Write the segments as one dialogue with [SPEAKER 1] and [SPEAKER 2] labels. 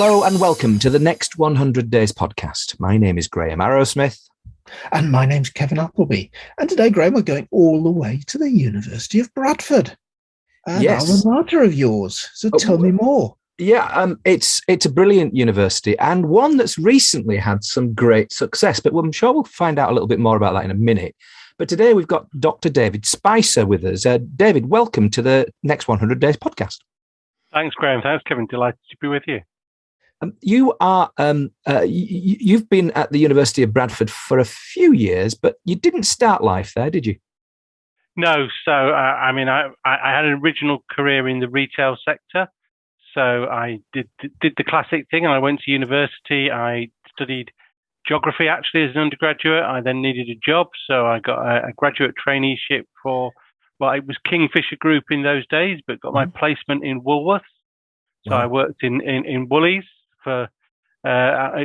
[SPEAKER 1] Hello and welcome to the Next 100 Days podcast. My name is Graham Arrowsmith.
[SPEAKER 2] And my name's Kevin Appleby. And today, Graham, we're going all the way to the University of Bradford. An alma mater of yours. So tell me more.
[SPEAKER 1] Yeah, it's a brilliant university and one that's recently had some great success, but I'm sure we'll find out a little bit more about that in a minute. But today we've got Dr. David Spicer with us. David, welcome to the Next 100 Days podcast.
[SPEAKER 3] Thanks, Graham. Thanks, Kevin. Delighted to be with you.
[SPEAKER 1] You are you've been at the University of Bradford for a few years, but you didn't start life there, did you?
[SPEAKER 3] No. So, I had an original career in the retail sector. So I did the classic thing, and I went to university. I studied geography actually as an undergraduate. I then needed a job, so I got a graduate traineeship for, well, it was Kingfisher Group in those days, but got my placement in Woolworths. So I worked in Woolies for,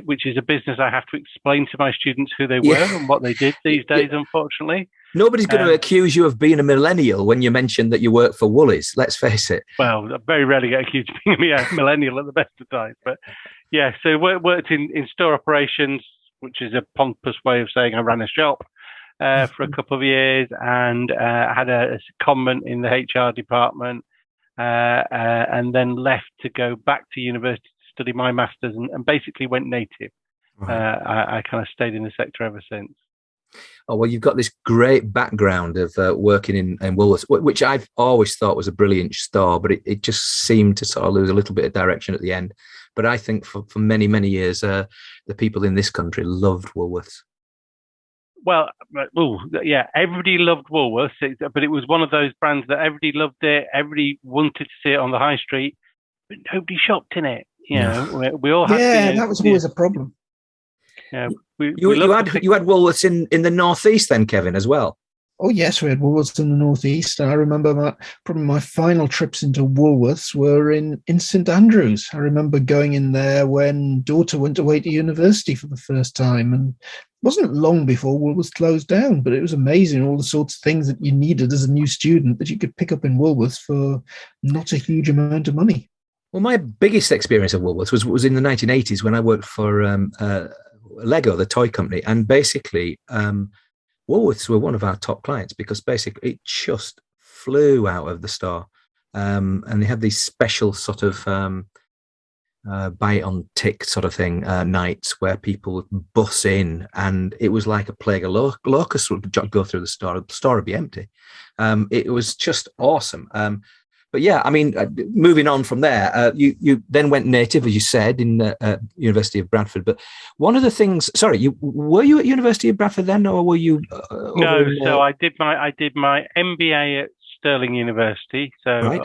[SPEAKER 3] which is a business I have to explain to my students who they were and what they did these days, unfortunately.
[SPEAKER 1] Nobody's going to accuse you of being a millennial when you mention that you work for Woolies, let's face it.
[SPEAKER 3] Well, I very rarely get accused of being a millennial at the best of times. But yeah, so worked in store operations, which is a pompous way of saying I ran a shop for a couple of years, and had a secondment in the HR department, and then left to go back to university to study my master's, and basically went native. Right. I kind of stayed in the sector ever since.
[SPEAKER 1] Oh, well, you've got this great background of working in Woolworths, which I've always thought was a brilliant store, but it just seemed to sort of lose a little bit of direction at the end. But I think for many, many years, the people in this country loved Woolworths.
[SPEAKER 3] Well, yeah, everybody loved Woolworths, but it was one of those brands that everybody loved it. Everybody wanted to see it on the high street, but nobody shopped in it. You know, we all had.
[SPEAKER 2] Yeah, that was always a problem.
[SPEAKER 3] Yeah,
[SPEAKER 1] you had Woolworths in the northeast then, Kevin, as well.
[SPEAKER 2] Oh yes, we had Woolworths in the northeast. I remember probably my final trips into Woolworths were in St Andrews. I remember going in there when daughter went away to university for the first time, and it wasn't long before Woolworths closed down. But it was amazing, all the sorts of things that you needed as a new student that you could pick up in Woolworths for not a huge amount of money.
[SPEAKER 1] Well, my biggest experience of Woolworths was in the 1980s when I worked for Lego, the toy company, and basically Woolworths were one of our top clients because basically it just flew out of the store, and they had these special sort of buy it on tick sort of thing nights where people would bus in, and it was like a plague of locusts would go through the store would be empty. It was just awesome. But yeah, I mean, moving on from there, you then went native, as you said, in the University of Bradford. But one of the things, were you at University of Bradford then, or were you?
[SPEAKER 3] No, so I did my MBA at Stirling University, so right.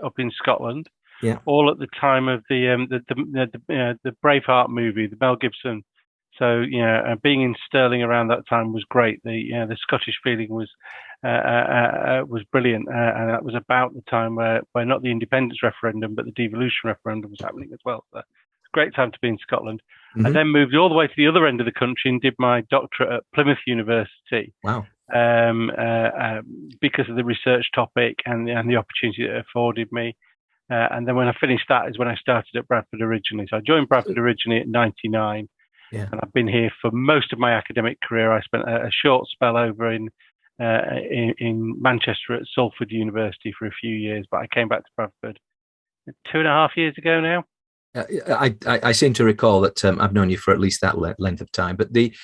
[SPEAKER 3] up in Scotland.
[SPEAKER 1] Yeah,
[SPEAKER 3] all at the time of the Braveheart movie, the Mel Gibson. So being in Stirling around that time was great. The Scottish feeling was brilliant, and that was about the time where not the independence referendum but the devolution referendum was happening as well. So it's a great time to be in Scotland. Mm-hmm. I then moved all the way to the other end of the country and did my doctorate at Plymouth University.
[SPEAKER 1] Wow!
[SPEAKER 3] Because of the research topic and the opportunity that it afforded me. And then when I finished that is when I started at Bradford originally. So I joined Bradford originally at 99.
[SPEAKER 1] Yeah.
[SPEAKER 3] And I've been here for most of my academic career. I spent a short spell over in Manchester at Salford University for a few years, but I came back to Bradford 2.5 years ago now.
[SPEAKER 1] I seem to recall that I've known you for at least that length of time. But the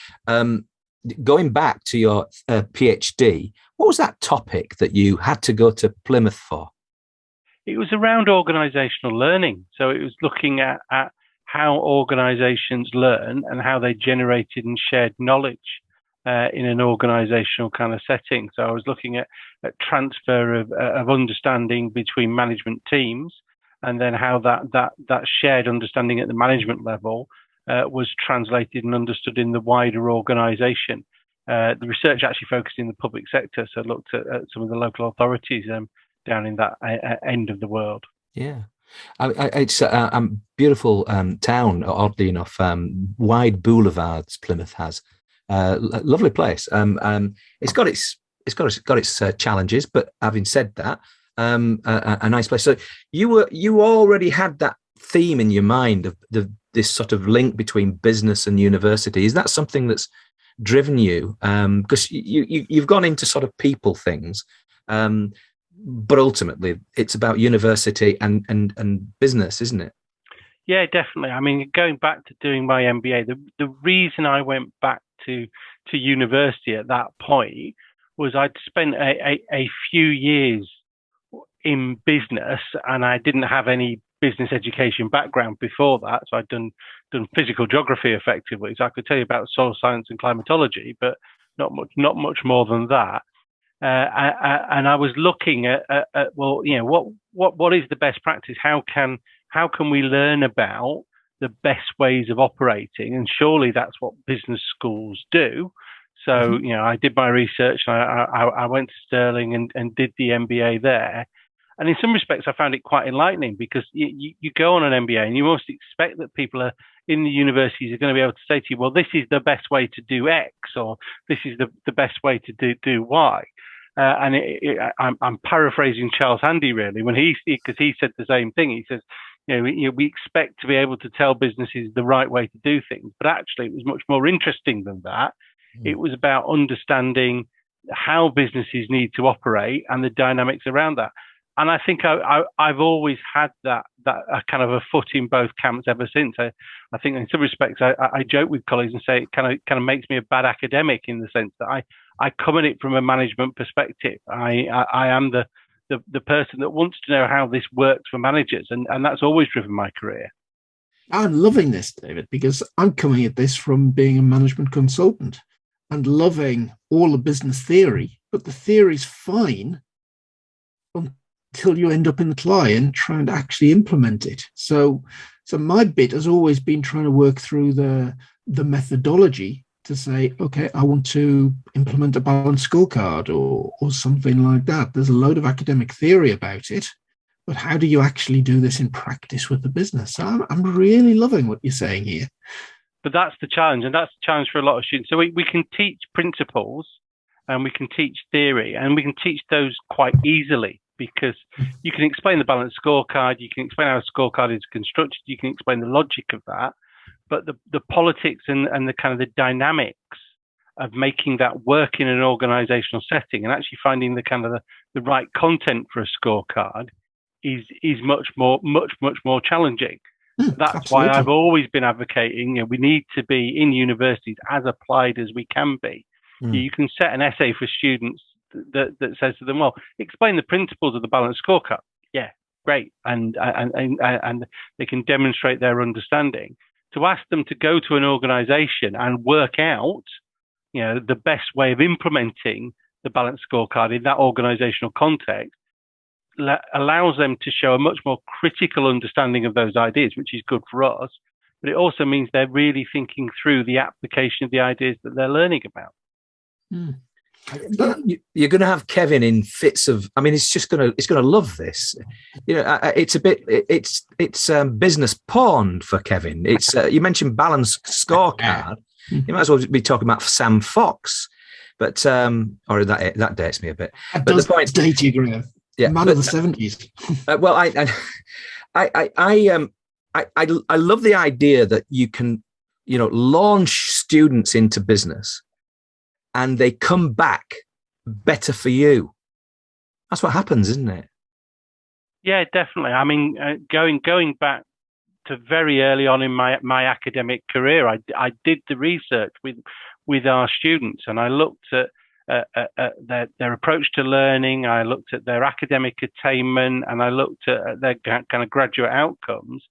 [SPEAKER 1] going back to your PhD, what was that topic that you had to go to Plymouth for?
[SPEAKER 3] It was around organisational learning. So it was looking at how organisations learn and how they generated and shared knowledge in an organisational kind of setting. So I was looking at transfer of understanding between management teams, and then how that shared understanding at the management level was translated and understood in the wider organisation. The research actually focused in the public sector, so looked at some of the local authorities down in that end of the world.
[SPEAKER 1] Yeah. It's a beautiful town, oddly enough. Wide boulevards Plymouth has. Lovely place. It's got its challenges, but having said that, a nice place. So you already had that theme in your mind of this sort of link between business and university? Is that something that's driven you? Because you've gone into sort of people things, but ultimately it's about university and business, isn't it?
[SPEAKER 3] Yeah, definitely. I mean, going back to doing my MBA, the reason I went back to university at that point was I'd spent a few years in business, and I didn't have any business education background before that. So I'd done physical geography effectively. So I could tell you about soil science and climatology, but not much more than that. And I was looking at well, what is the best practice? How can we learn about the best ways of operating? And surely that's what business schools do. So, I did my research, and I went to Stirling and did the MBA there. And in some respects, I found it quite enlightening, because you go on an MBA and you must expect that people are in the universities are going to be able to say to you, well, this is the best way to do X, or this is the best way to do Y. And I'm paraphrasing Charles Handy really, because he said the same thing. He says, we expect to be able to tell businesses the right way to do things, but actually it was much more interesting than that. It was about understanding how businesses need to operate and the dynamics around that. And I think I've always had that kind of a foot in both camps ever since. I think in some respects I joke with colleagues and say it kind of makes me a bad academic, in the sense that I come at it from a management perspective. I am the person that wants to know how this works for managers, and that's always driven my career.
[SPEAKER 2] I'm loving this, David, because I'm coming at this from being a management consultant and loving all the business theory, but the theory's fine until you end up in the client trying to actually implement it. So my bit has always been trying to work through the methodology to say, okay, I want to implement a balanced scorecard or something like that. There's a load of academic theory about it, but how do you actually do this in practice with the business? So I'm really loving what you're saying here.
[SPEAKER 3] But that's the challenge, and that's the challenge for a lot of students. So we can teach principles, and we can teach theory, and we can teach those quite easily, because you can explain the balanced scorecard, you can explain how a scorecard is constructed, you can explain the logic of that, but the politics and the kind of the dynamics of making that work in an organizational setting and actually finding the kind of the right content for a scorecard is much more challenging. That's
[SPEAKER 2] Absolutely.
[SPEAKER 3] why I've always been advocating, we need to be in universities as applied as we can be. You can set an essay for students that says to them, well, explain the principles of the balanced scorecard. Yeah, great. And they can demonstrate their understanding. To ask them to go to an organization and work out, the best way of implementing the balanced scorecard in that organizational context allows them to show a much more critical understanding of those ideas, which is good for us. But it also means they're really thinking through the application of the ideas that they're learning about.
[SPEAKER 1] You're going to have Kevin in fits of. I mean, it's going to love this. It's a bit. It's business porn for Kevin. It's you mentioned balanced scorecard. You might as well be talking about Sam Fox, but or that dates me a bit.
[SPEAKER 2] That
[SPEAKER 1] but
[SPEAKER 2] does
[SPEAKER 1] the point,
[SPEAKER 2] date you, Graham.
[SPEAKER 1] Yeah,
[SPEAKER 2] man of the 70s.
[SPEAKER 1] Well, I love the idea that you can, launch students into business, and they come back better for you. That's what happens, isn't it?
[SPEAKER 3] Yeah, definitely. I mean, going back to very early on in my academic career, I did the research with our students, and I looked at their approach to learning. I looked at their academic attainment, and I looked at their kind of graduate outcomes.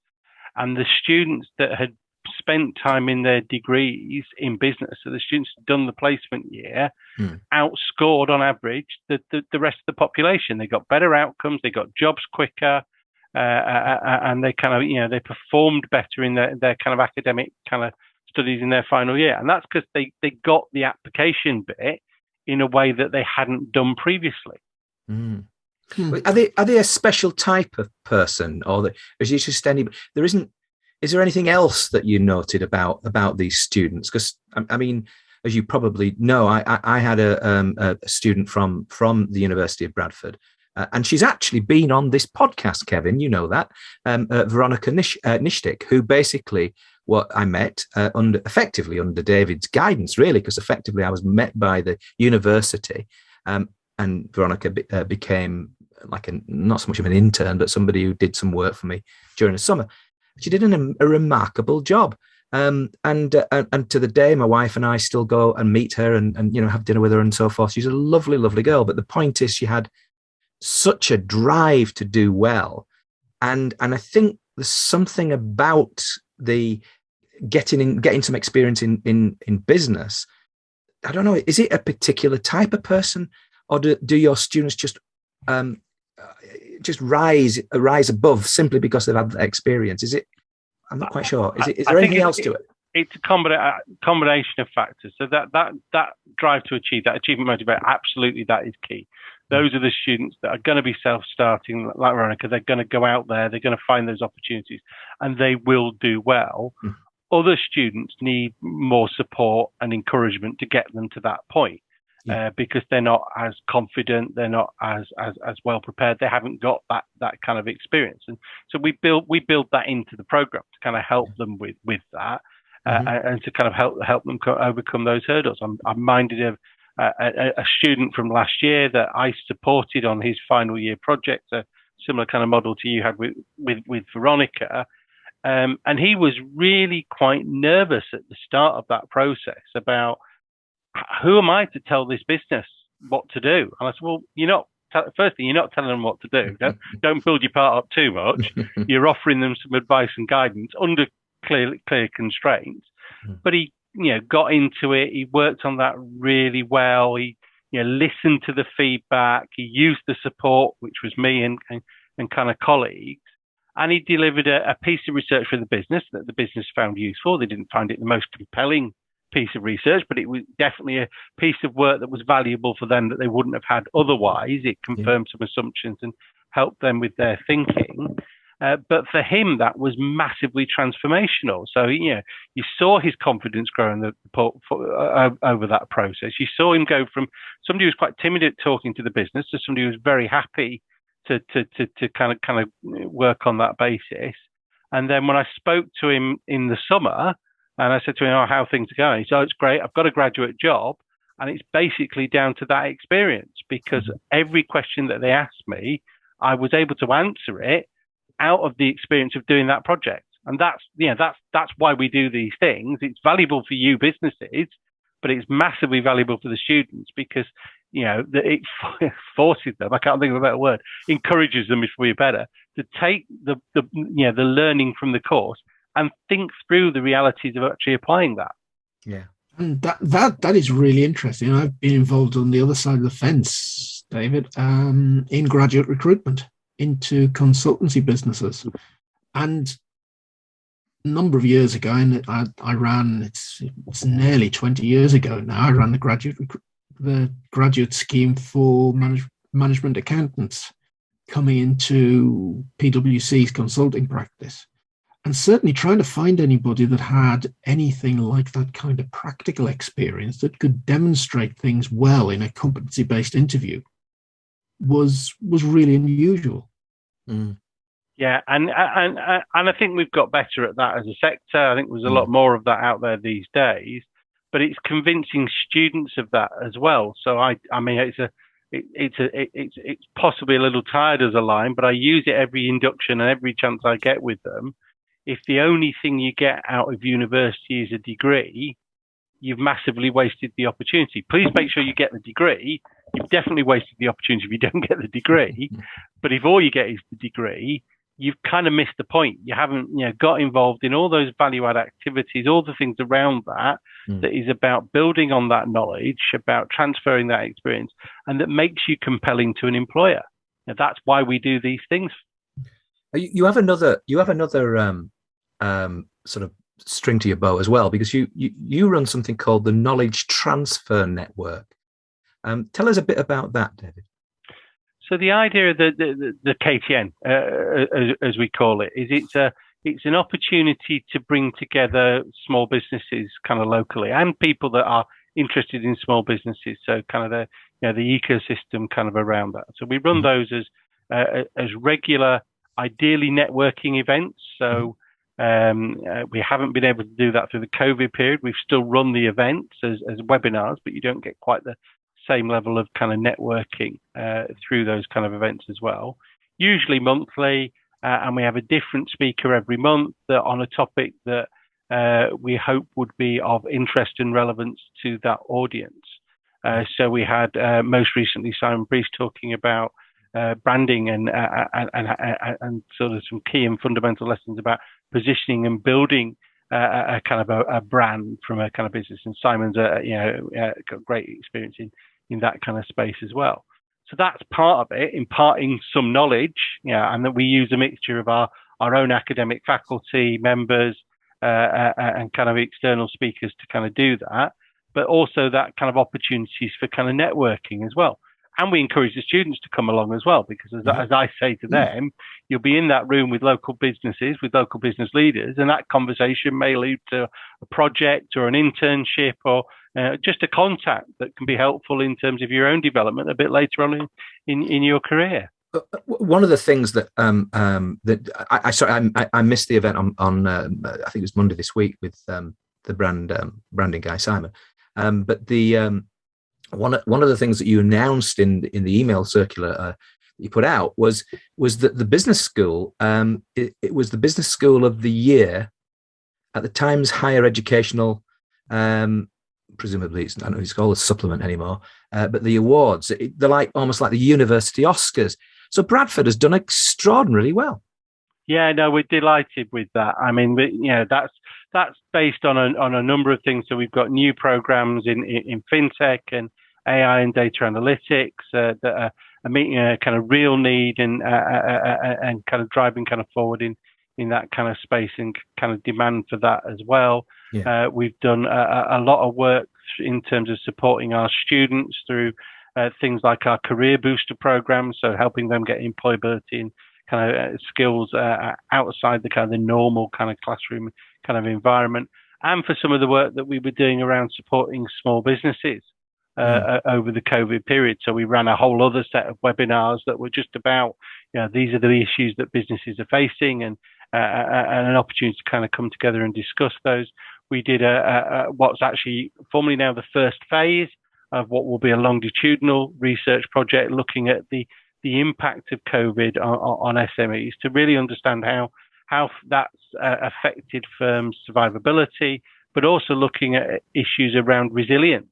[SPEAKER 3] And the students that had spent time in their degrees in business, so the students had done the placement year, outscored on average the rest of the population. They got better outcomes, they got jobs quicker, and they kind of, they performed better in their kind of academic kind of studies in their final year. And that's because they got the application bit in a way that they hadn't done previously.
[SPEAKER 1] Are they a special type of person, or is it just any? Is there anything else that you noted about these students? Because I mean, as you probably know, I had a student from the University of Bradford And she's actually been on this podcast, Kevin, you know that, Veronica Nishtik, who basically what I met effectively under David's guidance, really, because effectively I was met by the university, and Veronica became like not so much of an intern, but somebody who did some work for me during the summer. She did a remarkable job. And to the day, my wife and I still go and meet her and have dinner with her and so forth. She's a lovely, lovely girl. But the point is, she had such a drive to do well, and I think there's something about the getting some experience in business. I don't know. Is it a particular type of person, or do your students just rise above simply because they've had that experience? Is it? I'm not quite sure. Is there anything else to it?
[SPEAKER 3] It's a combination of factors. So that drive to achieve, that achievement motivator, absolutely, that is key. Those are the students that are going to be self-starting, like Veronica. They're going to go out there. They're going to find those opportunities, and they will do well. Mm. Other students need more support and encouragement to get them to that point, because they're not as confident. They're not as well prepared. They haven't got that kind of experience, and so we build that into the program to kind of help them with that. And to kind of help them overcome those hurdles. I'm minded of a student from last year that I supported on his final year project, a similar kind of model to you had with Veronica. And he was really quite nervous at the start of that process about, who am I to tell this business what to do? And I said, well, firstly, you're not telling them what to do. Don't build your part up too much. You're offering them some advice and guidance under clear constraints. But he got into it. He worked on that really well. He listened to the feedback. He used the support, which was me and kind of colleagues, and he delivered a piece of research for the business that the business found useful. They didn't find it the most compelling piece of research, but it was definitely a piece of work that was valuable for them that they wouldn't have had otherwise. It confirmed some assumptions and helped them with their thinking. But for him, that was massively transformational. So, you saw his confidence grow over that process. You saw him go from somebody who was quite timid at talking to the business to somebody who was very happy to kind of work on that basis. And then when I spoke to him in the summer, and I said to him, how are things are going? He said, it's great. I've got a graduate job. And it's basically down to that experience, because every question that they asked me, I was able to answer it out of the experience of doing that project. And that's why we do these things. It's valuable for you businesses, but it's massively valuable for the students, because it forces them, I can't think of a better word, encourages them, if we're better, to take the learning from the course and think through the realities of actually applying that.
[SPEAKER 2] Yeah. And that is really interesting. I've been involved on the other side of the fence, David, in graduate recruitment into consultancy businesses. And a number of years ago, and I ran, it's nearly 20 years ago now, I ran the graduate scheme for management accountants coming into PwC's consulting practice. And certainly trying to find anybody that had anything like that kind of practical experience that could demonstrate things well in a competency-based interview was really unusual.
[SPEAKER 3] Mm. Yeah, and I think we've got better at that as a sector. I think there's a lot more of that out there these days, but it's convincing students of that as well. So I mean, it's possibly a little tired as a line, but I use it every induction and every chance I get with them. If the only thing you get out of university is a degree, you've massively wasted the opportunity. Please make sure you get the degree. You've definitely wasted the opportunity if you don't get the degree. But if all you get is the degree, you've kind of missed the point. You haven't, got involved in all those value-add activities, all the things around that, that is about building on that knowledge, about transferring that experience, and that makes you compelling to an employer. Now, that's why we do these things.
[SPEAKER 1] You have another sort of string to your bow as well, because you run something called the Knowledge Transfer Network. Tell us a bit about that, David.
[SPEAKER 3] So the idea of the KTN, as we call it, is it's an opportunity to bring together small businesses kind of locally and people that are interested in small businesses. So kind of the ecosystem kind of around that. So we run those as regular, ideally networking events. So we haven't been able to do that through the COVID period. We've still run the events as webinars, but you don't get quite the same level of kind of networking through those kind of events as well. Usually monthly, and we have a different speaker every month on a topic that we hope would be of interest and relevance to that audience. So we had most recently Simon Priest talking about branding and sort of some key and fundamental lessons about positioning and building a kind of a brand from a kind of business. And Simon's got great experience in that kind of space as well. So that's part of it, imparting some knowledge, and that we use a mixture of our own academic faculty members and kind of external speakers to kind of do that, but also that kind of opportunities for kind of networking as well. And we encourage the students to come along as well, because as I say to them, you'll be in that room with local businesses, with local business leaders, and that conversation may lead to a project or an internship or just a contact that can be helpful in terms of your own development a bit later on in your career.
[SPEAKER 1] One of the things that I missed the event on I think it was Monday this week with the branding guy Simon, but the one of the things that you announced in the email circular you put out was that the business school it was the business school of the year at the Times Higher Educational, presumably I don't know if it's called a supplement anymore, but the awards, they're like almost like the university Oscars. So Bradford has done extraordinarily well. Yeah,
[SPEAKER 3] no, we're delighted with that. I mean, that's based on a number of things. So we've got new programs in fintech and AI and data analytics that are meeting a kind of real need and kind of driving kind of forward in that kind of space and kind of demand for that as well. Yeah. We've done a lot of work in terms of supporting our students through things like our career booster program, so helping them get employability and kind of skills outside the kind of the normal kind of classroom kind of environment, and for some of the work that we were doing around supporting small businesses over the COVID period. So we ran a whole other set of webinars that were just about, these are the issues that businesses are facing, and an opportunity to kind of come together and discuss those. We did what's actually formally now the first phase of what will be a longitudinal research project looking at the impact of COVID on SMEs to really understand how that's affected firms' survivability, but also looking at issues around resilience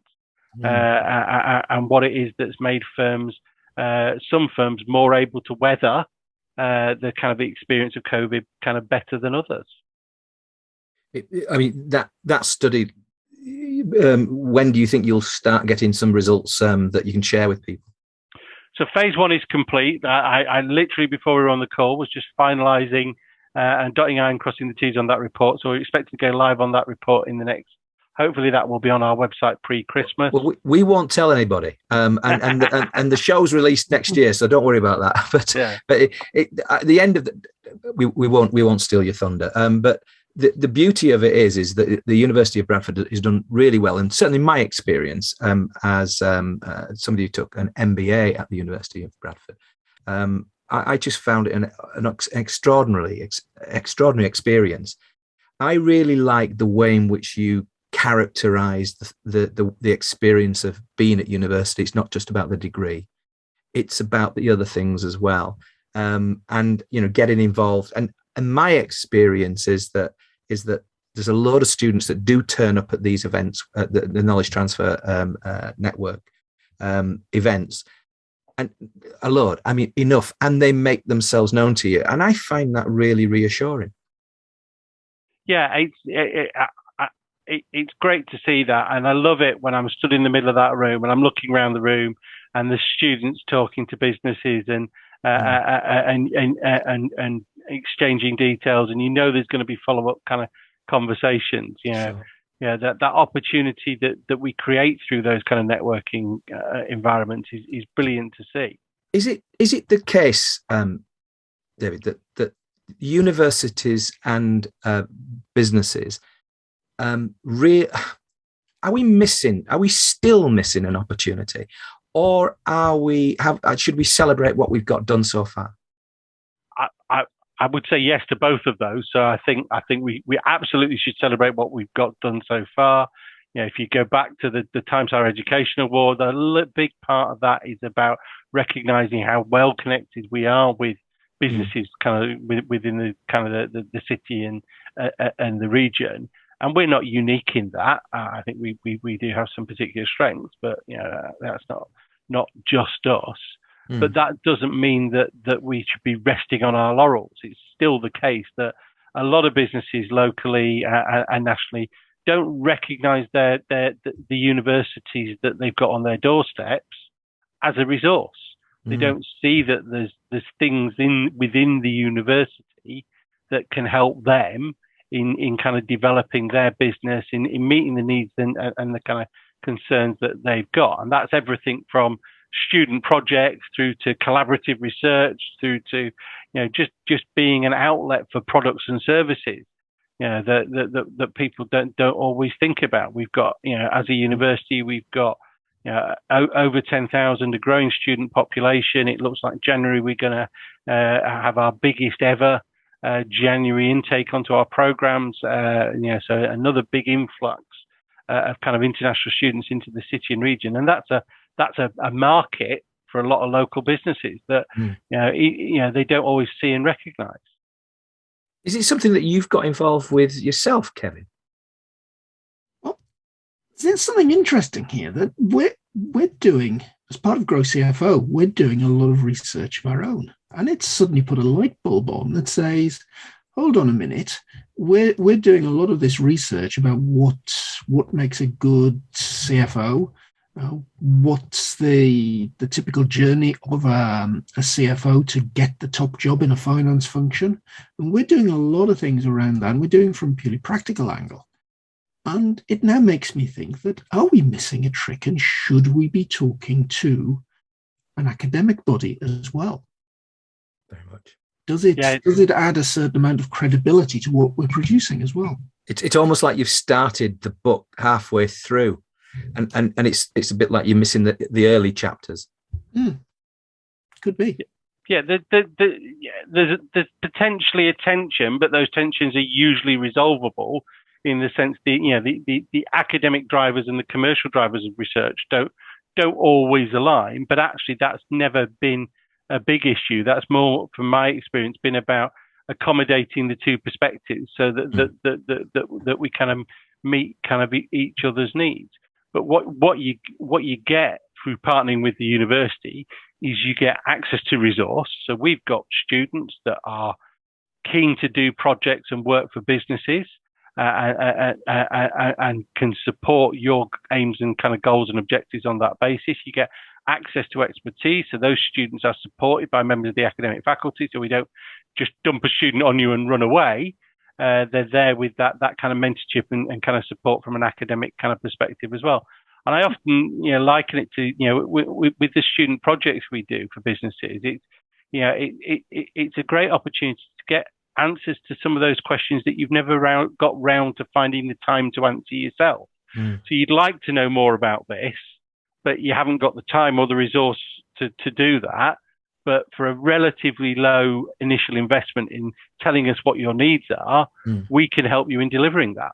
[SPEAKER 3] and what it is that's made some firms more able to weather the kind of experience of COVID kind of better than others.
[SPEAKER 1] I mean, that study, when do you think you'll start getting some results that you can share with people?
[SPEAKER 3] So phase one is complete. I literally, before we were on the call, was just finalising and dotting I and crossing the T's on that report. So we're expecting to go live on that report in the next. Hopefully that will be on our website pre-Christmas.
[SPEAKER 1] Well, we won't tell anybody, and the show's released next year, so don't worry about that. But at the end of we won't steal your thunder. But the beauty of it is that the University of Bradford has done really well, and certainly my experience as somebody who took an MBA at the University of Bradford, I just found it an extraordinary experience. I really like the way in which you characterize the experience of being at university. It's not just about the degree; it's about the other things as well. And getting involved. And my experience is that there's a lot of students that do turn up at these events, the knowledge transfer network events, and a lot. I mean, enough, and they make themselves known to you, and I find that really reassuring.
[SPEAKER 3] Yeah, it's great to see that, and I love it when I'm stood in the middle of that room and I'm looking around the room and the students talking to businesses and exchanging details, and there's going to be follow-up kind of conversations. Sure. That opportunity that we create through those kind of networking environments is brilliant to see.
[SPEAKER 1] Is it the case, David, that universities and businesses are we still missing an opportunity, or should we celebrate what we've got done so far?
[SPEAKER 3] I would say yes to both of those. So I think we absolutely should celebrate what we've got done so far. If you go back to the Times Higher Education Award, a big part of that is about recognizing how well connected we are with businesses kind of within the city and the region. And we're not unique in that. I think we do have some particular strengths, but that's not just us. But that doesn't mean that we should be resting on our laurels. It's still the case that a lot of businesses locally and nationally don't recognise the universities that they've got on their doorsteps as a resource. They don't see that there's things within the university that can help them in kind of developing their business, in meeting the needs and the kind of concerns that they've got. And that's everything from student projects through to collaborative research, through to just being an outlet for products and services that people don't always think about. We've got as a university, we've got over 10,000, a growing student population. It looks like January we're going to have our biggest ever January intake onto our programs. So another big influx of kind of international students into the city and region, and that's a market for a lot of local businesses that they don't always see and recognise.
[SPEAKER 1] Is it something that you've got involved with yourself, Kevin?
[SPEAKER 2] Well, there's something interesting here that we're doing as part of Grow CFO. We're doing a lot of research of our own, and it's suddenly put a light bulb on that says, hold on a minute, we're doing a lot of this research about what makes a good CFO. What's the typical journey of a CFO to get the top job in a finance function? And we're doing a lot of things around that. And we're doing from a purely practical angle. And it now makes me think that, are we missing a trick? And should we be talking to an academic body as well?
[SPEAKER 1] Very much.
[SPEAKER 2] Does it add a certain amount of credibility to what we're producing as well?
[SPEAKER 1] It's almost like you've started the book halfway through. And it's a bit like you're missing the early chapters.
[SPEAKER 2] Could be.
[SPEAKER 3] Yeah, there's potentially a tension, but those tensions are usually resolvable in the sense the academic drivers and the commercial drivers of research don't always align. But actually, that's never been a big issue. That's more, from my experience, been about accommodating the two perspectives so that we kind of meet kind of each other's needs. But what you get through partnering with the university is you get access to resource. So we've got students that are keen to do projects and work for businesses and can support your aims and kind of goals and objectives on that basis. You get access to expertise. So those students are supported by members of the academic faculty. So we don't just dump a student on you and run away. They're there with that kind of mentorship and kind of support from an academic kind of perspective as well. And I often, liken it to, with the student projects we do for businesses, it's a great opportunity to get answers to some of those questions that you've never got round to finding the time to answer yourself. So you'd like to know more about this, but you haven't got the time or the resource to do that. But for a relatively low initial investment in telling us what your needs are, we can help you in delivering that.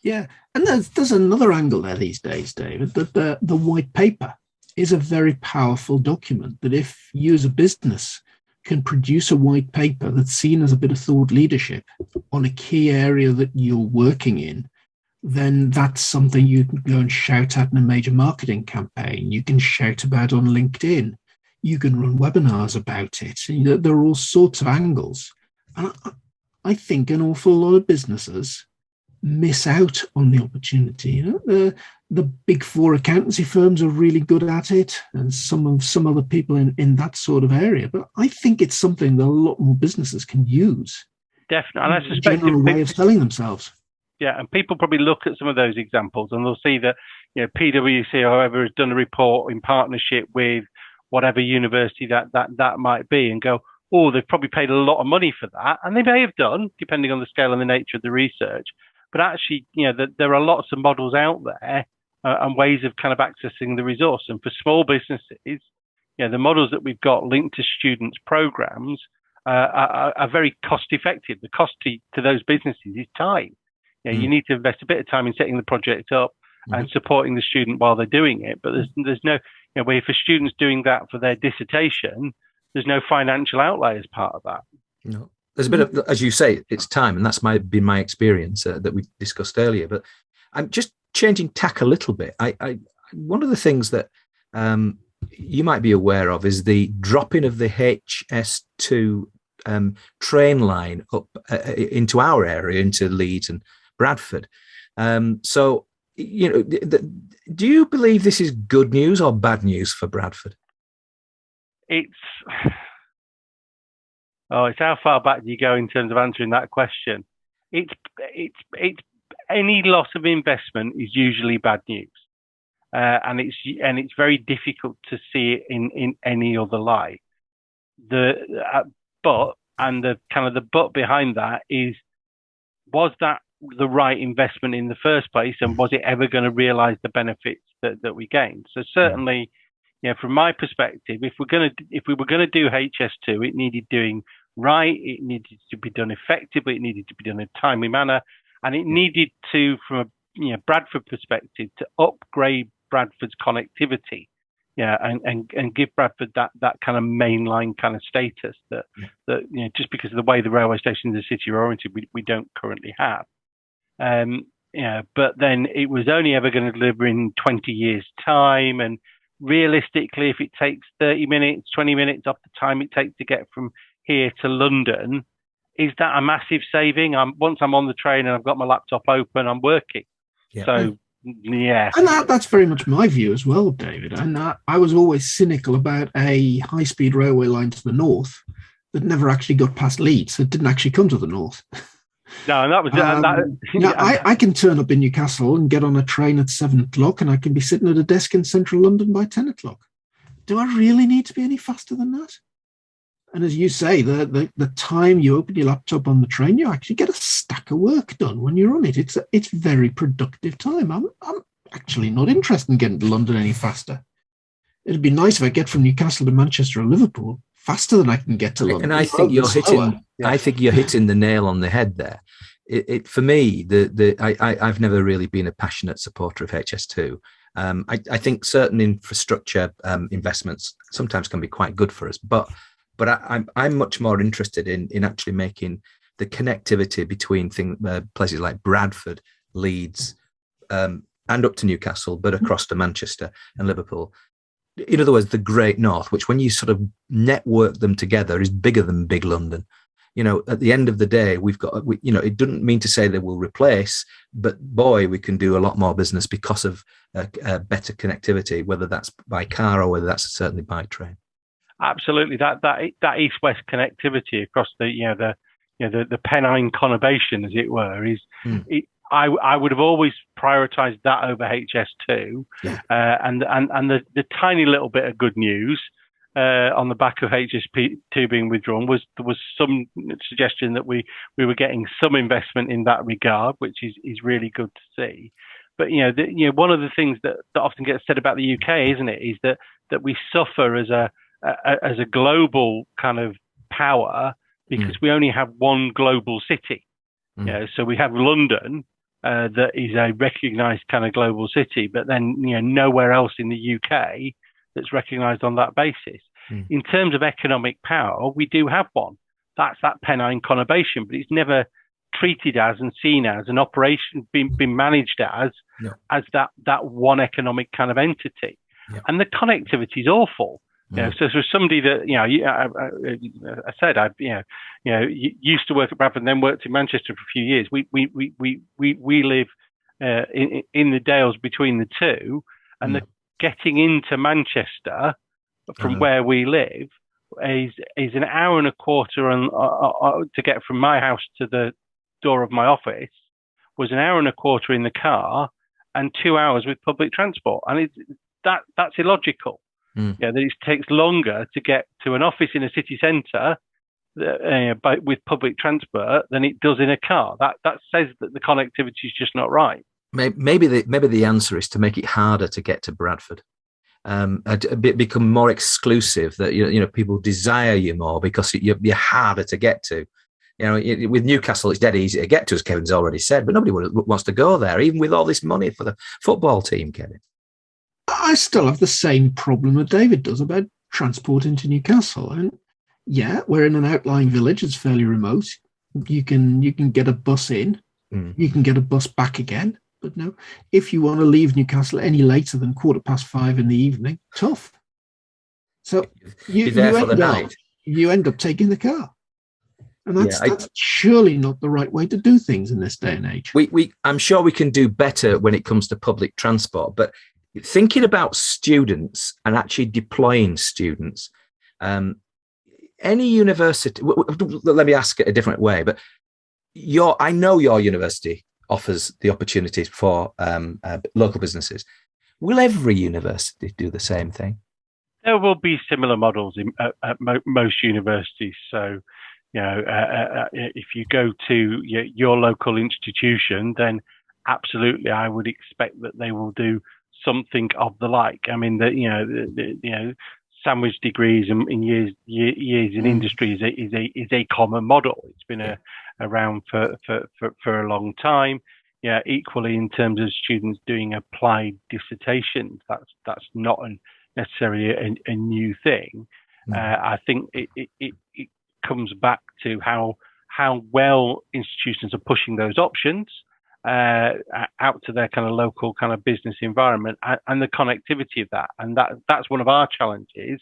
[SPEAKER 2] Yeah, and there's another angle there these days, David, that the white paper is a very powerful document that if you as a business can produce a white paper that's seen as a bit of thought leadership on a key area that you're working in, then that's something you can go and shout at in a major marketing campaign. You can shout about on LinkedIn. You can run webinars about it. There are all sorts of angles. And I think an awful lot of businesses miss out on the opportunity. The big four accountancy firms are really good at it, and some other people in that sort of area. But I think it's something that a lot more businesses can use.
[SPEAKER 3] Definitely. And I suspect
[SPEAKER 2] a general way of selling themselves.
[SPEAKER 3] Yeah, and people probably look at some of those examples and they'll see that PwC or whoever has done a report in partnership with whatever university that might be, and go, oh, they've probably paid a lot of money for that. And they may have done, depending on the scale and the nature of the research. But actually, there are lots of models out there and ways of kind of accessing the resource. And for small businesses, the models that we've got linked to students' programs are very cost effective. The cost to those businesses is time. You need to invest a bit of time in setting the project up and supporting the student while they're doing it. But there's no, way for students doing that for their dissertation, there's no financial outlay as part of that.
[SPEAKER 1] No, there's a bit of, as you say, it's time, and that's been my experience that we discussed earlier. But I'm just changing tack a little bit. I one of the things that you might be aware of is the dropping of the HS2 train line up into our area, into Leeds and Bradford. So, do you believe this is good news or bad news for Bradford?
[SPEAKER 3] It's how far back do you go in terms of answering that question? It's any loss of investment is usually bad news, and it's very difficult to see it in any other light. The but behind that is, was that the right investment in the first place, and was it ever going to realise the benefits that we gained? So certainly, from my perspective, if we were going to do HS2, it needed doing right, it needed to be done effectively, it needed to be done in a timely manner, and it needed to, from a Bradford perspective, to upgrade Bradford's connectivity, and give Bradford that kind of mainline kind of status that just because of the way the railway stations in the city are oriented, we don't currently have. But then it was only ever going to deliver in 20 years' time, and realistically, if it takes 30 minutes, 20 minutes off the time it takes to get from here to London, is that a massive saving? Once I'm on the train and I've got my laptop open, I'm working. Yeah. So, yeah.
[SPEAKER 2] And that's very much my view as well, David. And I was always cynical about a high-speed railway line to the north that never actually got past Leeds. It didn't actually come to the north.
[SPEAKER 3] No, and that was
[SPEAKER 2] I can turn up in Newcastle and get on a train at 7 o'clock, and I can be sitting at a desk in central London by 10 o'clock. Do I really need to be any faster than that? And as you say, the time you open your laptop on the train, you actually get a stack of work done when you're on it. It's very productive time. I'm actually not interested in getting to London any faster. It'd be nice if I get from Newcastle to Manchester or Liverpool faster than I can get to London.
[SPEAKER 1] And I think you're hitting the nail on the head there. It for me, I've never really been a passionate supporter of HS2. I think certain infrastructure investments sometimes can be quite good for us, but I'm much more interested in actually making the connectivity between places like Bradford, Leeds, and up to Newcastle, but across to Manchester and Liverpool. In other words, the Great North, which when you sort of network them together is bigger than Big London. At the end of the day, it doesn't mean to say they will replace, but boy, we can do a lot more business because of better connectivity, whether that's by car or whether that's certainly by train.
[SPEAKER 3] Absolutely, that east-west connectivity across the Pennine conurbation, as it were, is. I would have always prioritised that over HS2, and the tiny little bit of good news on the back of HS2 being withdrawn was there was some suggestion that we were getting some investment in that regard, which is really good to see. But one of the things that often gets said about the UK, isn't it, is that we suffer as a global kind of power because we only have one global city. So we have London. That is a recognised kind of global city, but then nowhere else in the UK that's recognised on that basis. In terms of economic power, we do have one. That's that Pennine conurbation, but it's never treated as and seen as an operation, been managed as that one economic kind of entity. And the connectivity is awful. So for somebody that I said I used to work at Bradford and then worked in Manchester for a few years. We live in the Dales between the two, and the getting into Manchester from where we live is an hour and a quarter, and to get from my house to the door of my office was an hour and a quarter in the car and 2 hours with public transport, and that's illogical. That it takes longer to get to an office in a city centre with public transport than it does in a car. That says that the connectivity is just not right.
[SPEAKER 1] maybe the answer is to make it harder to get to Bradford. Become more exclusive, that people desire you more because you're harder to get to. With Newcastle, it's dead easy to get to, as Kevin's already said, but nobody wants to go there, even with all this money for the football team, Kevin.
[SPEAKER 2] I still have the same problem that David does about transport into Newcastle. And yeah, we're in an outlying village. It's fairly remote. You can get a bus in. You can get a bus back again. But no, if you want to leave Newcastle any later than 5:15 in the evening, tough. So you end up taking the car. And that's surely not the right way to do things in this day and age.
[SPEAKER 1] I'm sure we can do better when it comes to public transport, but thinking about students and actually deploying students, any university, let me ask it a different way, but I know your university offers the opportunities for local businesses. Will every university do the same thing?
[SPEAKER 3] There will be similar models at most universities. So, if you go to your local institution, then absolutely, I would expect that they will do something of the like. I mean, sandwich degrees in years in industry is a common model. It's been around for a long time. Yeah, equally in terms of students doing applied dissertations, that's not necessarily a new thing. I think it comes back to how well institutions are pushing those options out to their kind of local kind of business environment and the connectivity of that. And that's one of our challenges,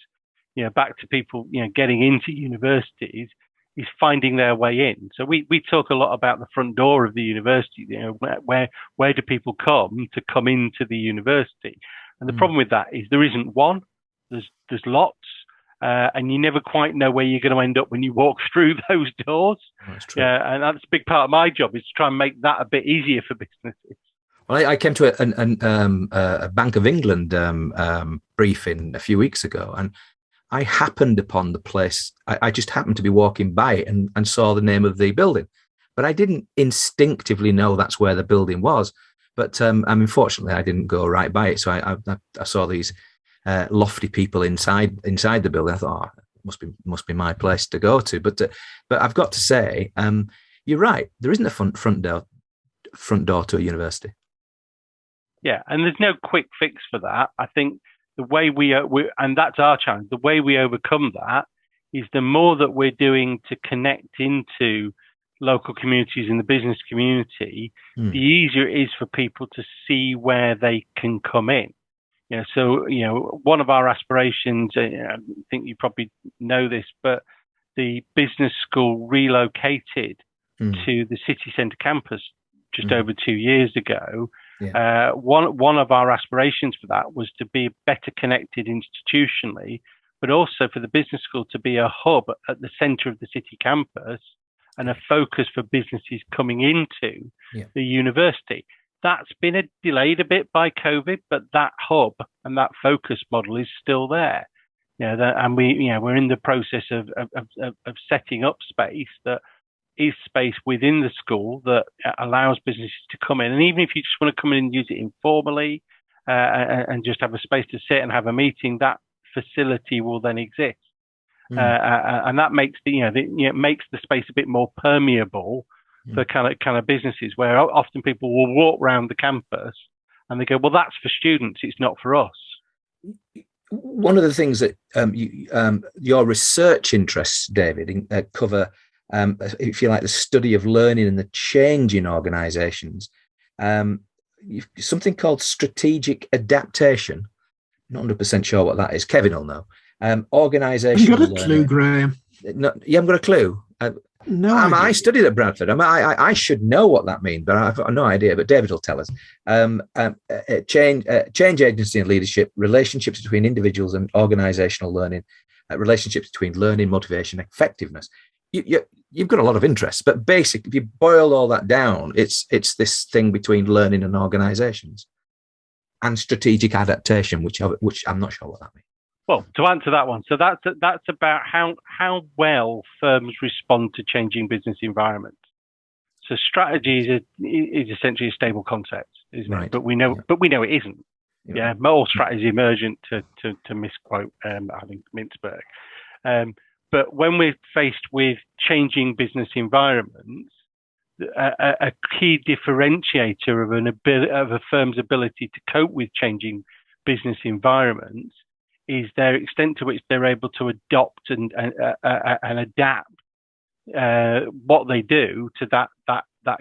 [SPEAKER 3] back to people, getting into universities, is finding their way in. So we talk a lot about the front door of the university, where do people come into the university? And the problem with that is there isn't one, there's lots. And you never quite know where you're going to end up when you walk through those doors.
[SPEAKER 1] That's true.
[SPEAKER 3] And that's a big part of my job, is to try and make that a bit easier for businesses.
[SPEAKER 1] Well, I came to a Bank of England briefing a few weeks ago, and I happened upon the place. I just happened to be walking by it and saw the name of the building, but I didn't instinctively know that's where the building was. But unfortunately, I didn't go right by it, so I saw these lofty people inside the building. I thought, must be my place to go to. But I've got to say, you're right. There isn't a front door to a university.
[SPEAKER 3] Yeah, and there's no quick fix for that. I think the way and that's our challenge. The way we overcome that is the more that we're doing to connect into local communities and the business community, the easier it is for people to see where they can come in. So, one of our aspirations, I think you probably know this, but the business school relocated to the city centre campus just over 2 years ago. Yeah. One of our aspirations for that was to be better connected institutionally, but also for the business school to be a hub at the centre of the city campus and a focus for businesses coming into the university. That's been delayed a bit by COVID, but that hub and that focus model is still there. And we're in the process of setting up space that is space within the school that allows businesses to come in. And even if you just want to come in and use it informally and just have a space to sit and have a meeting, that facility will then exist. And that makes makes the space a bit more permeable for kind of businesses, where often people will walk around the campus and they go, well, that's for students, it's not for us.
[SPEAKER 1] One of the things that your research interests, David, cover, if you like, the study of learning and the change in organisations. Something called strategic adaptation. Not 100% sure what that is. Kevin will know. Organisational
[SPEAKER 2] learning. You've got a clue, Graham.
[SPEAKER 1] No, you haven't got a clue.
[SPEAKER 2] No,
[SPEAKER 1] I studied at Bradford. I should know what that means, but I've got no idea. But David will tell us. Change agency and leadership, relationships between individuals and organisational learning, relationships between learning, motivation, effectiveness. You've got a lot of interests, but basically, if you boil all that down, it's this thing between learning and organisations, and strategic adaptation, which I'm not sure what that means.
[SPEAKER 3] Well, to answer that one, so that's about how well firms respond to changing business environments. So strategy is essentially a stable concept. isn't
[SPEAKER 1] Right.
[SPEAKER 3] it? But we know it isn't. Yeah, all strategy emergent to misquote I think Mintzberg. But when we're faced with changing business environments, a key differentiator of a firm's ability to cope with changing business environments is their extent to which they're able to adopt and adapt what they do to that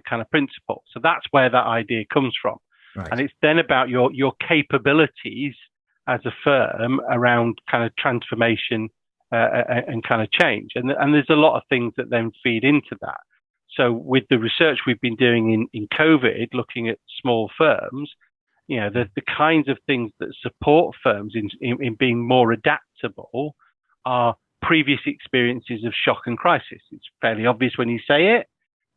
[SPEAKER 3] kind of principle. So that's where that idea comes from.
[SPEAKER 1] Right.
[SPEAKER 3] And it's then about your capabilities as a firm around kind of transformation and kind of change. And there's a lot of things that then feed into that. So with the research we've been doing in COVID, looking at small firms, the kinds of things that support firms in being more adaptable are previous experiences of shock and crisis. It's fairly obvious when you say it,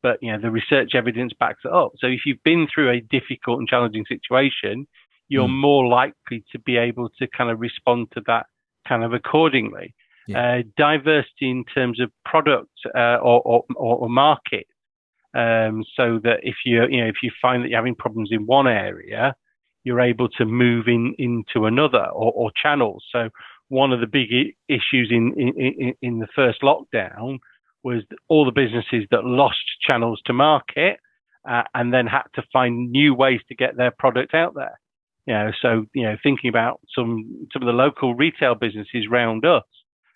[SPEAKER 3] but the research evidence backs it up. So if you've been through a difficult and challenging situation, you're more likely to be able to kind of respond to that kind of accordingly. Yeah. Diversity in terms of product or market, so that if you find that you're having problems in one area, you're able to move into another or channels. So one of the big issues in the first lockdown was all the businesses that lost channels to market and then had to find new ways to get their product out there. So thinking about some of the local retail businesses round us,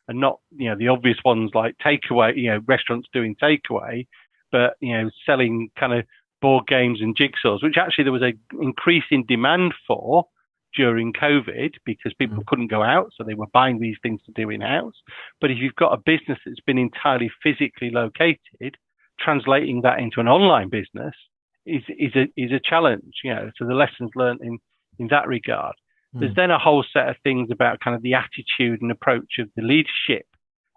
[SPEAKER 3] and not the obvious ones like takeaway, restaurants doing takeaway, but selling kind of board games and jigsaws, which actually there was an increase in demand for during COVID because people couldn't go out, so they were buying these things to do in-house. But if you've got a business that's been entirely physically located, translating that into an online business is a challenge. So the lessons learned in that regard. There's then a whole set of things about kind of the attitude and approach of the leadership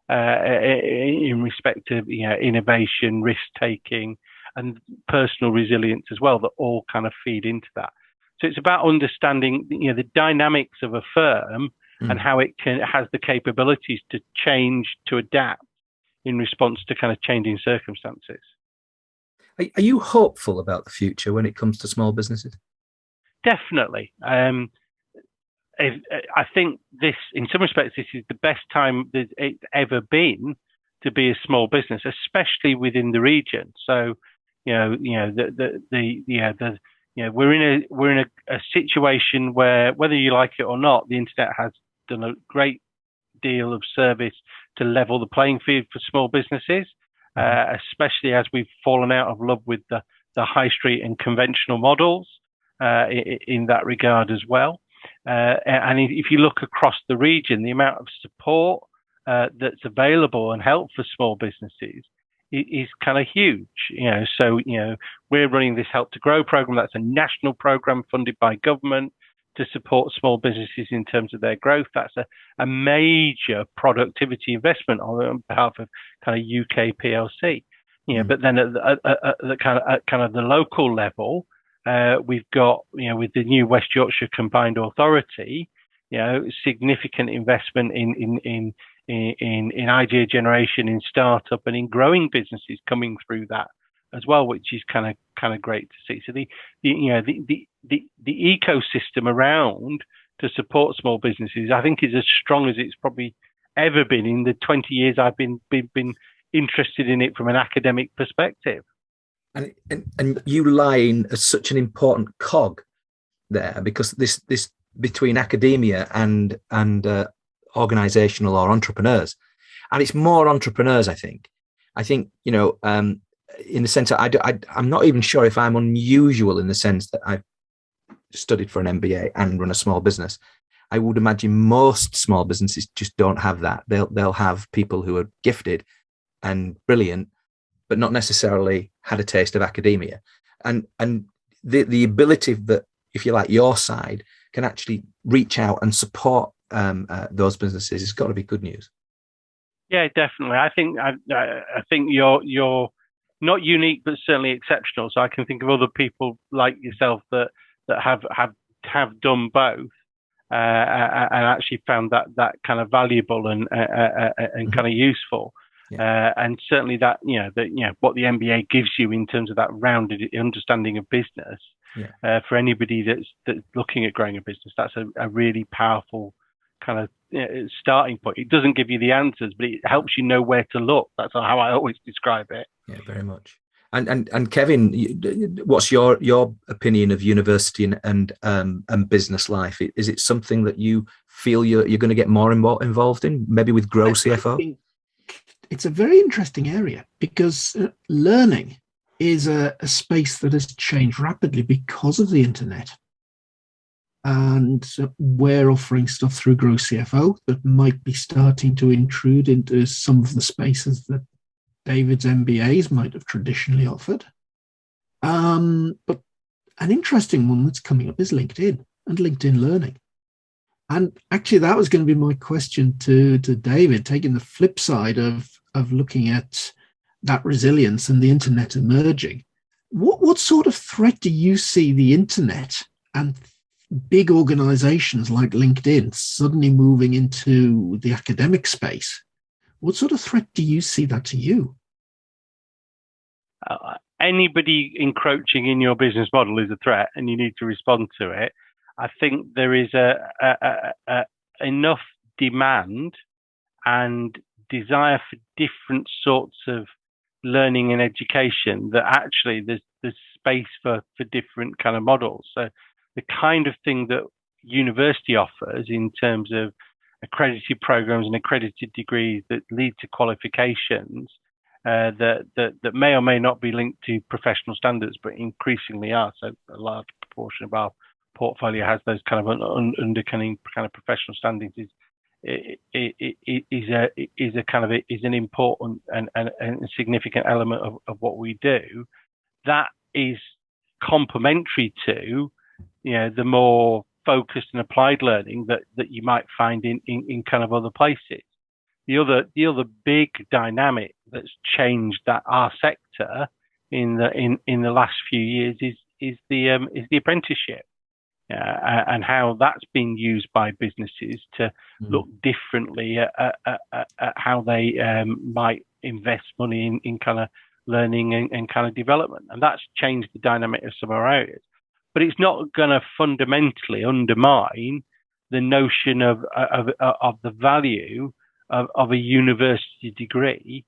[SPEAKER 3] in respect of innovation, risk taking, and personal resilience as well, that all kind of feed into that. So it's about understanding the dynamics of a firm and how it has the capabilities to change, to adapt in response to kind of changing circumstances.
[SPEAKER 1] Are you hopeful about the future when it comes to small businesses?
[SPEAKER 3] Definitely. I think this, in some respects, this is the best time that it's ever been to be a small business, especially within the region. So, we're in a situation where, whether you like it or not, the internet has done a great deal of service to level the playing field for small businesses, especially as we've fallen out of love with the high street and conventional models in that regard as well. And if you look across the region, the amount of support that's available and help for small businesses is kind of huge. So we're running this Help to Grow program. That's a national program funded by government to support small businesses in terms of their growth. That's a major productivity investment on behalf of kind of UK PLC. But then at the kind of the local level, we've got, with the new West Yorkshire Combined Authority, significant investment in idea generation, in startup, and in growing businesses coming through that as well, which is kind of great to see. So the ecosystem around to support small businesses, I think, is as strong as it's probably ever been in the 20 years I've been interested in it from an academic perspective.
[SPEAKER 1] And you lie in as such an important cog there, because this between academia and organizational or entrepreneurs, and it's more entrepreneurs. I think in the sense that I'm not even sure if I'm unusual in the sense that I've studied for an MBA and run a small business. I would imagine most small businesses just don't have that. They'll have people who are gifted and brilliant, but not necessarily had a taste of academia, and the ability that, if you like, your side can actually reach out and support those businesses has got to be good news.
[SPEAKER 3] Yeah, definitely. I think you're not unique, but certainly exceptional. So I can think of other people like yourself that have done both and actually found that kind of valuable and kind of useful. Yeah. And certainly that what the MBA gives you in terms of that rounded understanding of business for anybody that's looking at growing a business. That's a really powerful kind of starting point. It doesn't give you the answers, but it helps you know where to look. That's how I always describe it.
[SPEAKER 1] Yeah, very much. And Kevin, what's your opinion of university and business life? Is it something that you feel you're going to get more involved in, maybe with Grow CFO?
[SPEAKER 2] I think it's a very interesting area because learning is a space that has changed rapidly because of the internet. And we're offering stuff through Grow CFO that might be starting to intrude into some of the spaces that David's MBAs might have traditionally offered. But an interesting one that's coming up is LinkedIn and LinkedIn Learning. And actually, that was going to be my question to David, taking the flip side of looking at that resilience and the internet emerging. What sort of threat do you see the internet and big organizations like LinkedIn suddenly moving into the academic space? What sort of threat do you see that to you?
[SPEAKER 3] Anybody encroaching in your business model is a threat, and you need to respond to it. I think there is enough demand and desire for different sorts of learning and education that actually there's space for different kind of models. So the kind of thing that university offers in terms of accredited programs and accredited degrees that lead to qualifications that may or may not be linked to professional standards, but increasingly are. So a large proportion of our portfolio has those kind of undercurrent kind of professional standings. Is an important and significant element of what we do. That is complementary to the more focused and applied learning that you might find in kind of other places. The other big dynamic that's changed our sector in the last few years is the apprenticeship, and how that's been used by businesses to look differently at how they might invest money in kind of learning and kind of development, and that's changed the dynamic of some of our areas. But it's not going to fundamentally undermine the notion of the value of a university degree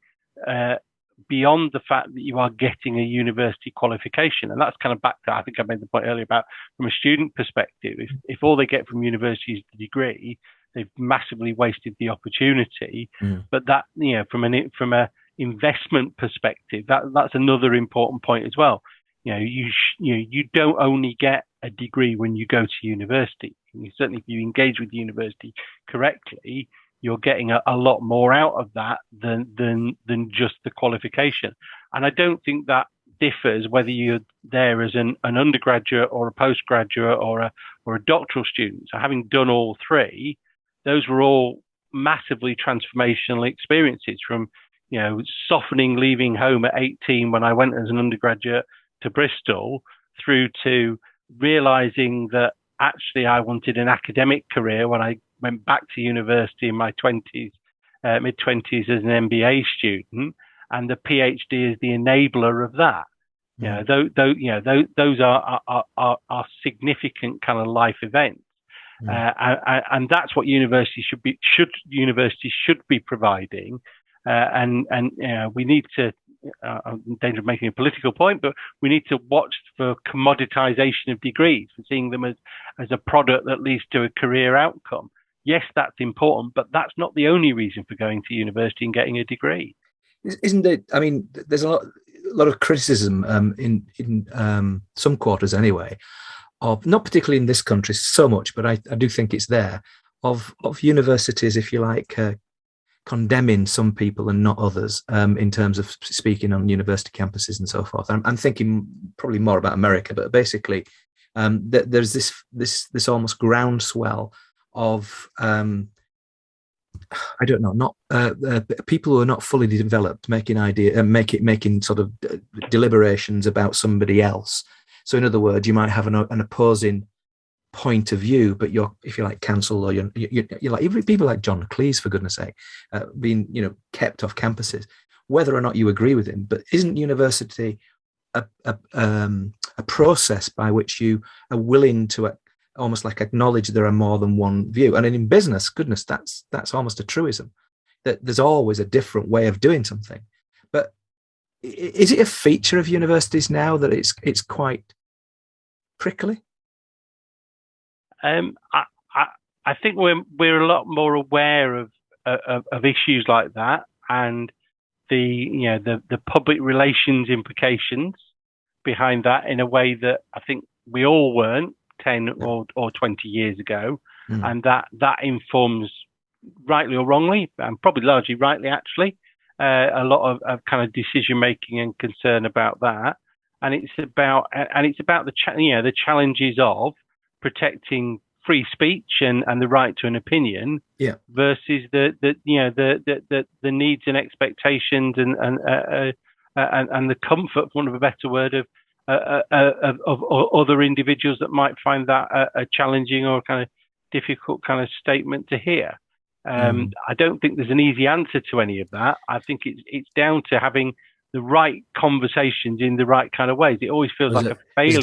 [SPEAKER 3] beyond the fact that you are getting a university qualification. And that's kind of back to, I think I made the point earlier about from a student perspective, if all they get from university is the degree, they've massively wasted the opportunity. But that, from a investment perspective, that's another important point as well. You don't only get a degree when you go to university. Certainly, if you engage with the university correctly, you're getting a lot more out of that than just the qualification. And I don't think that differs whether you're there as an undergraduate or a postgraduate or a doctoral student. So having done all three, those were all massively transformational experiences, from softening leaving home at 18 when I went as an undergraduate to Bristol, through to realizing that actually I wanted an academic career when I went back to university in my mid-20s as an MBA student, and the PhD is the enabler of that. Those are significant kind of life events, and that's what universities should be providing. And we need to. I'm in danger of making a political point, but we need to watch for commoditization of degrees, for seeing them as a product that leads to a career outcome. Yes, that's important, but that's not the only reason for going to university and getting a degree.
[SPEAKER 1] Isn't it? I mean, there's a lot of criticism in some quarters anyway, of, not particularly in this country so much, but I do think it's there, of universities, if you like, condemning some people and not others, in terms of speaking on university campuses and so forth. I'm thinking probably more about America, but basically there's this almost groundswell of I don't know, not people who are not fully developed making making sort of deliberations about somebody else. So in other words, you might have an opposing point of view, but you're, if you like, cancelled, or you're like, even people like John Cleese, for goodness sake, being kept off campuses, whether or not you agree with him. But isn't university a process by which you are willing to almost like acknowledge there are more than one view. And in business, goodness, that's almost a truism, that there's always a different way of doing something. But is it a feature of universities now that it's quite prickly?
[SPEAKER 3] I think we're a lot more aware of issues like that, and the public relations implications behind that, in a way that I think we all weren't 10 or 20 years ago. And that informs, rightly or wrongly, and probably largely rightly actually, a lot of kind of decision making and concern about that. And it's about the challenges of protecting free speech and the right to an opinion, versus the needs and expectations and the comfort, for want of a better word, of other individuals that might find that a challenging or kind of difficult kind of statement to hear. I don't think there's an easy answer to any of that. I think it's down to having the right conversations in the right kind of ways. It always feels like a failure.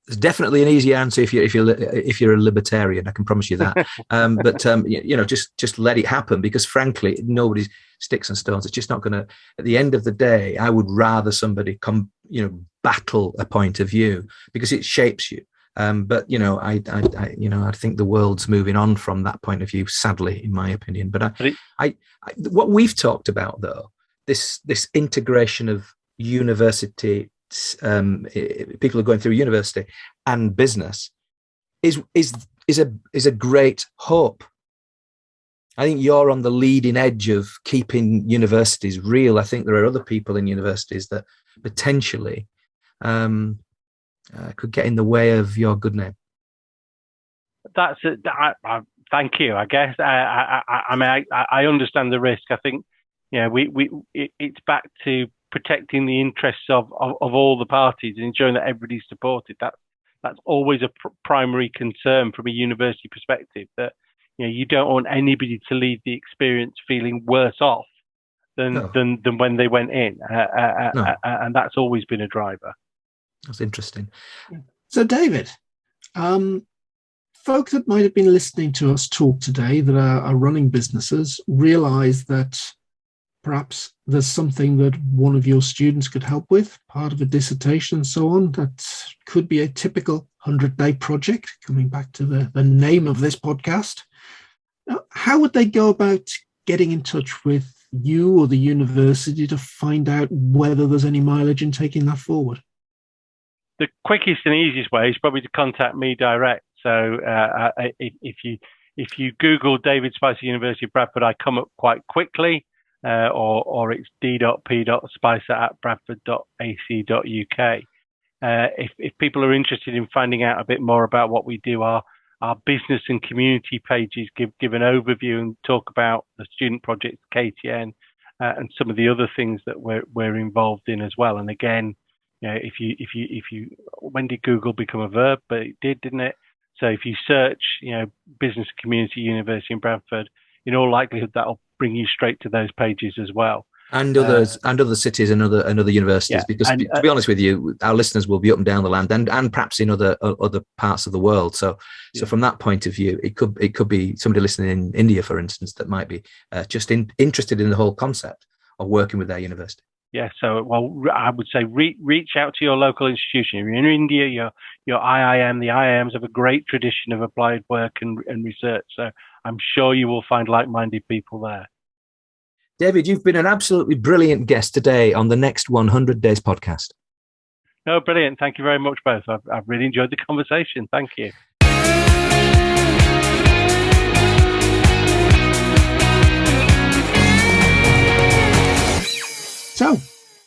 [SPEAKER 1] There's definitely an easy answer if you're a libertarian. I can promise you that. But just let it happen, because frankly, nobody's sticks and stones. It's just not going to. At the end of the day, I would rather somebody battle a point of view, because it shapes you. But I think the world's moving on from that point of view, sadly, in my opinion. But what we've talked about, though, this integration of university, people are going through university and business, is a great hope. I think you're on the leading edge of keeping universities real. I think there are other people in universities that potentially could get in the way of your good name.
[SPEAKER 3] That's it. Thank you. I guess I understand the risk. I think it's back to protecting the interests of all the parties and ensuring that everybody's supported. That's always a primary concern from a university perspective, that you don't want anybody to leave the experience feeling worse off than when they went in, and that's always been a driver.
[SPEAKER 1] That's interesting.
[SPEAKER 2] So, David, folk that might have been listening to us talk today that are running businesses realize that perhaps there's something that one of your students could help with, part of a dissertation and so on, that could be a typical 100-day project, coming back to the name of this podcast. Now, how would they go about getting in touch with you or the university to find out whether there's any mileage in taking that forward?
[SPEAKER 3] The quickest and easiest way is probably to contact me direct. So if you Google David Spicer, University of Bradford, I come up quite quickly. Or it's d.p.spicer@bradford.ac.uk. If people are interested in finding out a bit more about what we do, our business and community pages give an overview and talk about the student project KTN and some of the other things that we're involved in as well. And again, if you when did Google become a verb? But it did, didn't it? So if you search business and community university in Bradford, in all likelihood that'll bring you straight to those pages as well. And
[SPEAKER 1] others, and other cities and other universities, because to be honest with you, our listeners will be up and down the land and perhaps in other parts of the world. So from that point of view, it could be somebody listening in India, for instance, that might be just interested in the whole concept of working with their university.
[SPEAKER 3] Yeah, so I would say reach out to your local institution. If you're in India, your IIM, the IIMs have a great tradition of applied work and research. So I'm sure you will find like-minded people there.
[SPEAKER 1] David, you've been an absolutely brilliant guest today on the Next 100 Days podcast.
[SPEAKER 3] No, brilliant. Thank you very much, both. I've really enjoyed the conversation. Thank you.
[SPEAKER 2] So,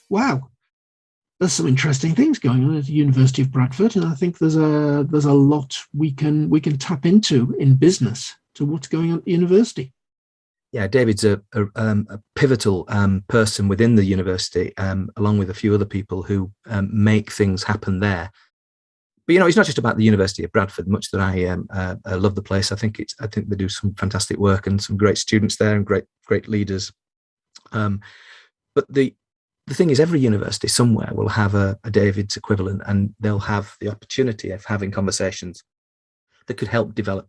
[SPEAKER 2] wow, there's some interesting things going on at the University of Bradford, and I think there's a lot we can tap into in business to what's going on at the university.
[SPEAKER 1] Yeah, David's a pivotal person within the university, along with a few other people who make things happen there. But it's not just about the University of Bradford. Much that I love the place. I think they do some fantastic work and some great students there and great leaders. But the the thing is, every university somewhere will have a David's equivalent, and they'll have the opportunity of having conversations that could help develop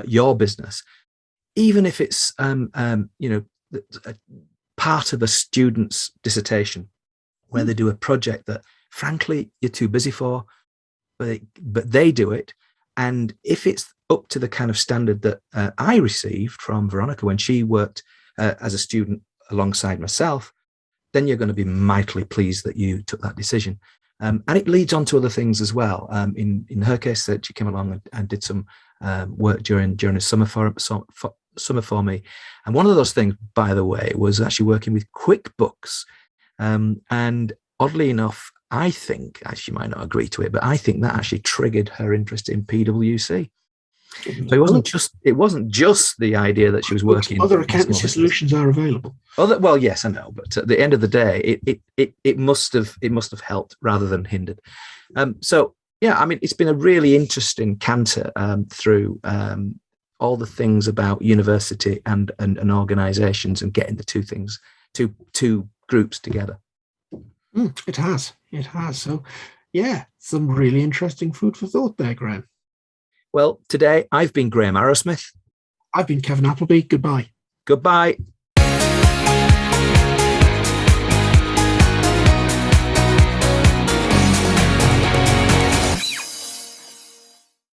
[SPEAKER 1] your business, even if it's part of a student's dissertation, where they do a project that, frankly, you're too busy for, but they do it. And if it's up to the kind of standard that I received from Veronica when she worked as a student alongside myself, then you're going to be mightily pleased that you took that decision. And it leads on to other things as well. In her case, that she came along and did some work during a summer for me. And one of those things, by the way, was actually working with QuickBooks. And oddly enough, I think, she might not agree to it, but I think that actually triggered her interest in PwC. So it wasn't just the idea that she was working.
[SPEAKER 2] Other accountancy solutions are available.
[SPEAKER 1] Well, yes, I know, but at the end of the day, it must have helped rather than hindered. So yeah, I mean, it's been a really interesting canter through all the things about university and organisations, and getting the two groups together.
[SPEAKER 2] It has. So yeah, some really interesting food for thought there, Graham.
[SPEAKER 1] Well, today I've been Graham Arrowsmith.
[SPEAKER 2] I've been Kevin Appleby. Goodbye.
[SPEAKER 1] Goodbye.